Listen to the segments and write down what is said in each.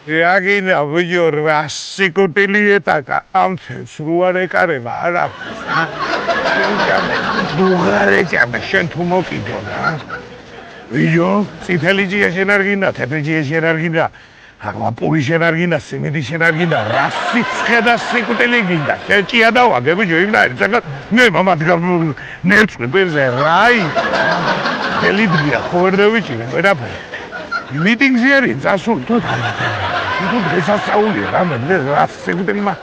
Reagina video rassicutilietà anzi suare careva ara dugare chiama sento motivo video intelligenza energia tecnologia energia ma poi energia semplice energia rassiceda sicutiliginda che ci ha dato che video in là noi mamma nel suo rai elibria corda vicino era meeting series assunto 이거 대사싸우리라 맨날 라스구들만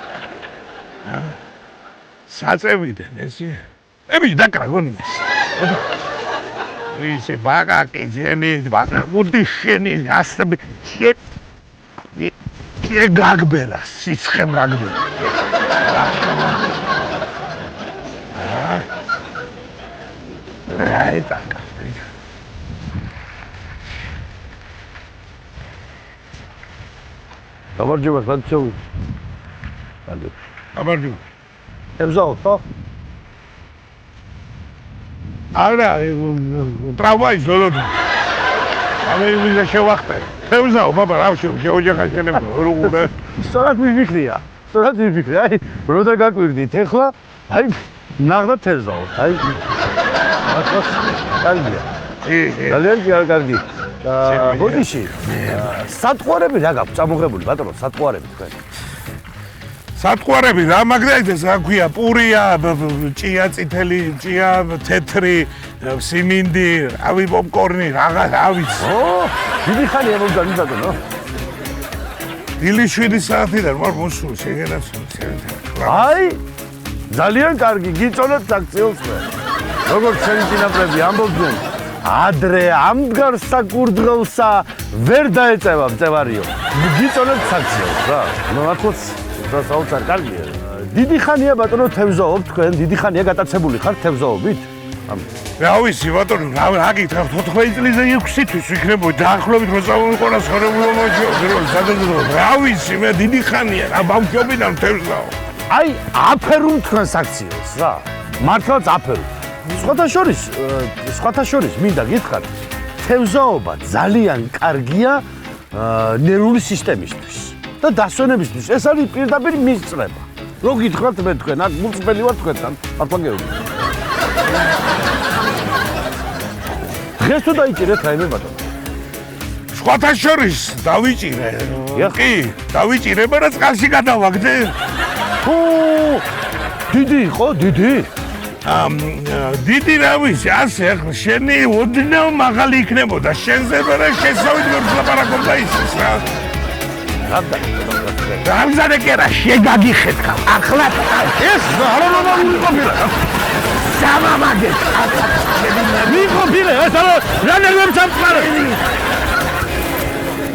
사세비데 내시 에비 다가고니 이제 바가 깨제니 바가 우디시니 아스비 게 가그베라 시스템 가그베 아이다 გამარჯობა განცოვი. გამარჯობა. ემზაო, ხო? არა, ტრამვაი ზოლოდ. ამერიკა შევახტე. ემზაო, ბაბა, რა შეოჯახა შეიძლება როგორ. სწორად მიფიქრია. სწორად მიფიქრია. აი, როდა გაკვირდით ეხლა, აი, ნახდა თეზაო. აი, მართლაც კარგია. ძალიან კარგი. ბოდიში სატყვარები რა გაქვს წამოღებული ბატონო სატყვარები თქვენ სატყვარები რა მაგდაიდეს რა ქვია პურია ჭია წითელი ჭია თეთრი სიმინდი რავი პოპკორნი რაღა რა ვიცი დიდი ხანია მომგანი ბატონო ილი 7 საათიდან მარ მოსულ შეგენაცვალე აი ძალიან კარგი გიწონოთ აქციელს მე როგორც შენი წინაპრები ამბობდნენ ადრე ამდგარ საკურდღელსა ვერ დაეწევა მწევარიო. გიწონეთ საქციელს რა. მართლაც საოცარ კარგია. დიდი ხანია ბატონო თევზაობ თქვენ, დიდი ხანია გატაცებული ხართ თევზაობით? რა ვიცი ბატონო, რა გითხრათ 14 წელიწადზე 6 თვის ვიქნებოდი დაახლოებით მოსწავლე ყოლა ცხოვრებულო მოჭირო, სადღაც რა ვიცი მე დიდი ხანია რა ბავშვობიდან თევზაო. აი აფერუმ თქვენ საქციელს რა. მართლაც აფერუმ. სხვათა შორის მინდა გითხრათ თევზაობა ძალიან კარგია ნერვული სისტემისთვის და დასვენებისთვის ეს არის პირდაპირ მისწრება რო გითხრათ მე თქვენ აქ მულწბელი ვარ თქვენთან მართლა გეუბნები დღეს თუ დაიჭირეთ რაიმე ბატონო სხვათა შორის დავიჭირე კი დავიჭირე მაგრამ წყალში გადავაგდე დიდი იყო დიდი დიდი რა ვიცი ასე ახლა შენი ოდნავ მაღალი იქნებოდა შენზე რა შესავით გლაპარაკობდა ისიც რა რამზადე კერა შეგაგიხეთ ხა ახლა ეს არა ყოფილა სამამაგე მიყოფილე ეს რა ნერვებს ამყარე